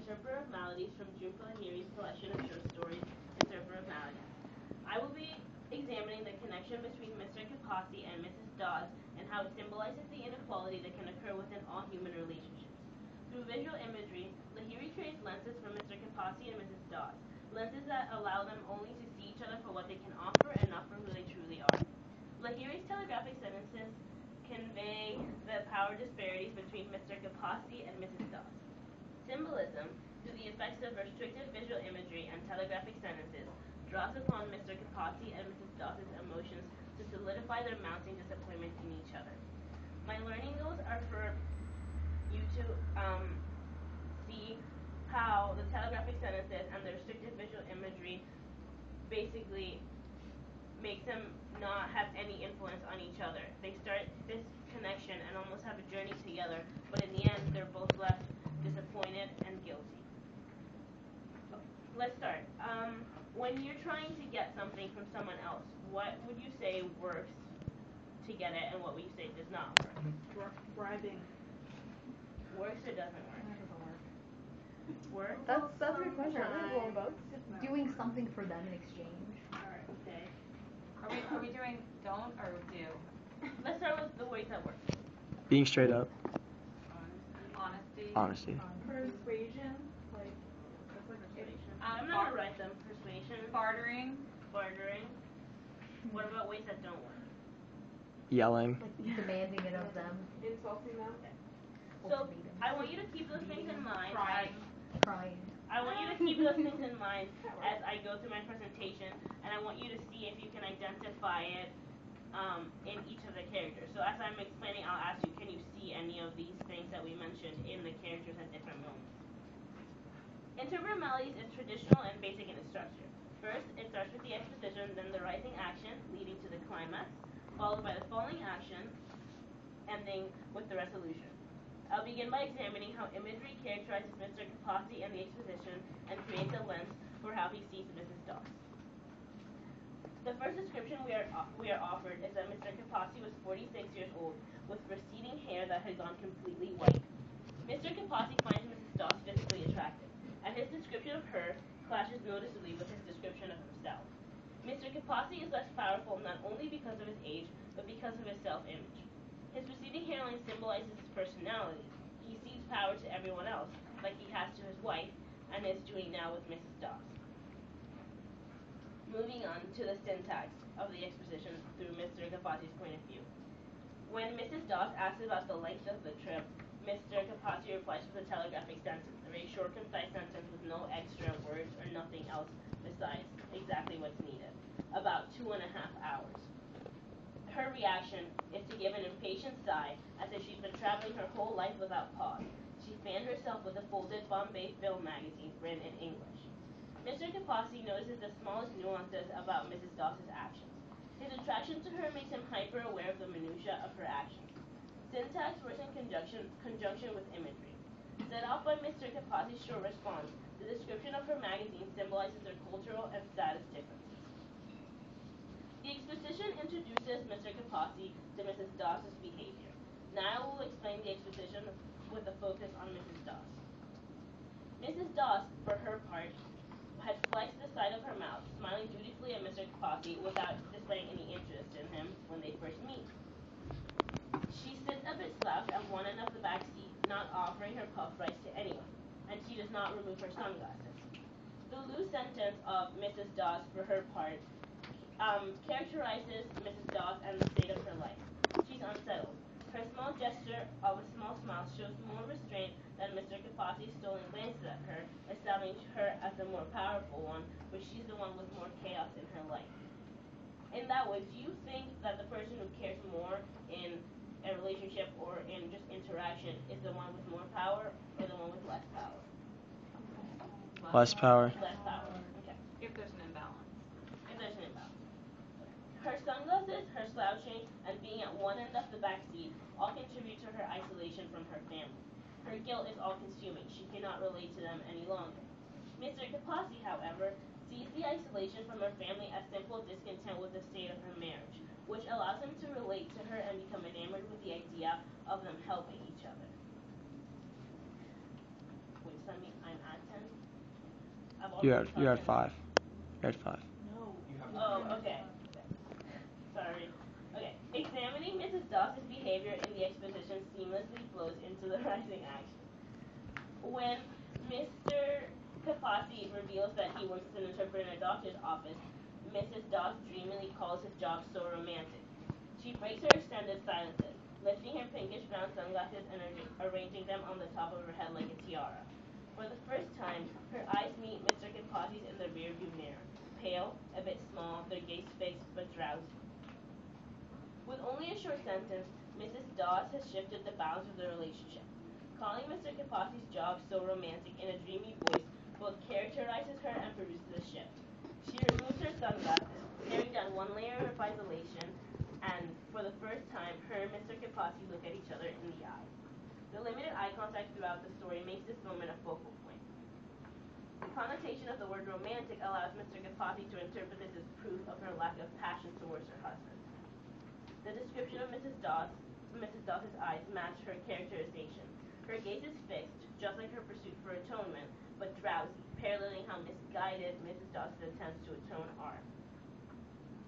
Interpreter of Maladies from June Lahiri's collection of short stories, Interpreter of Maladies. I will be examining the connection between Mr. Kapasi and Mrs. Dawes and how it symbolizes the inequality that can occur within all human relationships. Through visual imagery, Lahiri creates lenses for Mr. Kapasi and Mrs. Dawes, lenses that allow them only to see each other for what they can offer and not for who they truly are. Lahiri's telegraphic sentences convey the power disparities between Mr. Kapasi and Mrs. Dawes. Symbolism, through the effects of restrictive visual imagery and telegraphic sentences, draws upon Mr. Kapasi and Mrs. Dawes' emotions to solidify their mounting disappointment in each other. My learning goals are for you to see how the telegraphic sentences and the restrictive visual imagery basically makes them not have any influence on each other. They start this connection and almost have a journey together, but in the end, they're both left disappointed and guilty. Okay, let's start. When you're trying to get something from someone else, what would you say works to get it, and what would you say does not work? Bribing. Works or doesn't work? That doesn't work. Work? That's a good question. Sometimes. Both. Doing something for them in exchange. Alright, okay. Are we doing don't or do? Let's start with the ways that work. Being straight up. Honesty. Persuasion. That's like persuasion. I'm not gonna write them. Persuasion. Bartering. What about ways that don't work? Yelling. Like demanding it of them. Insulting them. So I want you to keep those things in mind. Crying. I want you to keep those things in mind as I go through my presentation, and I want you to see if you can identify it in each of the characters. So as I'm explaining, I'll ask you, can you see any of these things that we mentioned in the characters at different moments? Interpreter Maladies is traditional and basic in its structure. First, it starts with the exposition, then the rising action, leading to the climax, followed by the falling action, ending with the resolution. I'll begin by examining how imagery characterizes Mr. Kapasi and the exposition and creates a lens for how he sees Mrs. Dawes. The first description we are offered is that Mr. Kapasi was 46 years old with receding hair that had gone completely white. Mr. Kapasi finds Mrs. Dawes physically attractive, and his description of her clashes noticeably with his description of himself. Mr. Kapasi is less powerful not only because of his age, but because of his self-image. His receding hairline symbolizes his personality. He cedes power to everyone else, like he has to his wife, and is doing now with Mrs. Dawes. Moving on to the syntax of the exposition through Mr. Kapasi's point of view. When Mrs. Dawes asks about the length of the trip, Mr. Kapasi replies with a telegraphic sentence, a very short, concise sentence with no extra words or nothing else besides exactly what's needed. About 2.5 hours. Her reaction is to give an impatient sigh as if she's been traveling her whole life without pause. She fanned herself with a folded Bombay film magazine written in English. Mr. Kapasi notices the smallest nuances about Mrs. Dawes' actions. His attraction to her makes him hyper-aware of the minutiae of her actions. Syntax works in conjunction with imagery. Set off by Mr. Kapasi's short response, the description of her magazine symbolizes their cultural and status differences. The exposition introduces Mr. Kapasi to Mrs. Dawes' behavior. Now I will explain the exposition with a focus on Mrs. Dawes. Mrs. Dawes, for her part, had flexed the side of her mouth, smiling dutifully at Mr. Kapasi without displaying any interest in him when they first meet. She sits a bit slouched at one end of the back seat, not offering her puff rice to anyone, and she does not remove her sunglasses. The loose sentence of Mrs. Dawes, for her part, characterizes Mrs. Dawes and the state of her life. She's unsettled. Her small gesture of a small smile shows more restraint than Mr. Kapasi's stolen glances at her, establishing her as the more powerful one, but she's the one with more chaos in her life. In that way, do you think that the person who cares more in a relationship or in just interaction is the one with more power or the one with less power? Less power. Less power. Okay. If there's an imbalance. Her sunglasses, her slouching, and being at one end of the back seat all contribute to her isolation from her family. Her guilt is all-consuming. She cannot relate to them any longer. Mr. Kapasi, however, sees the isolation from her family as simple discontent with the state of her marriage, which allows him to relate to her and become enamored with the idea of them helping each other. Wait, send me, I'm at 10. I've You're already at taught 5. You're at 5. No. Oh, okay. Sorry. Okay. Examining Mrs. Dawes' behavior in the exposition seamlessly flows into the rising action. When Mr. Kapati reveals that he works as an interpreter in a doctor's office, Mrs. Dawes dreamily calls his job so romantic. She breaks her extended silences, lifting her pinkish brown sunglasses and arranging them on the top of her head like a tiara. For the first time, her eyes meet Mr. Kapati's in the rearview mirror. Pale, a bit small, their gaze fixed but drowsy. With only a short sentence, Mrs. Dawes has shifted the balance of the relationship. Calling Mr. Kapati's job so romantic in a dreamy voice both characterizes her and produces a shift. She removes her sunglasses, tearing down one layer of isolation, and for the first time, her and Mr. Kapati look at each other in the eye. The limited eye contact throughout the story makes this moment a focal point. The connotation of the word romantic allows Mr. Kapati to interpret this as proof of her lack of passion towards her husband. The description of Mrs. Dawes' eyes match her characterization. Her gaze is fixed, just like her pursuit for atonement, but drowsy, paralleling how misguided Mrs. Dawes' attempts to atone are.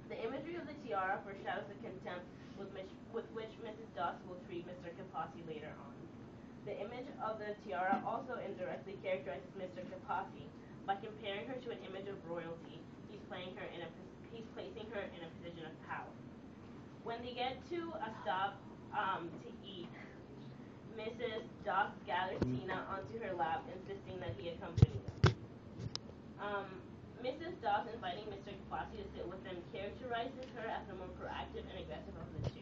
The imagery of the tiara foreshadows the contempt with which Mrs. Dawes will treat Mr. Kapati later on. The image of the tiara also indirectly characterizes Mr. Kapati. By comparing her to an image of royalty, he's placing her in a position of power. When they get to a stop to eat, Mrs. Dawes gathers Tina onto her lap, insisting that he accompany them. Mrs. Dawes inviting Mr. Kapati to sit with them characterizes her as the more proactive and aggressive of the two.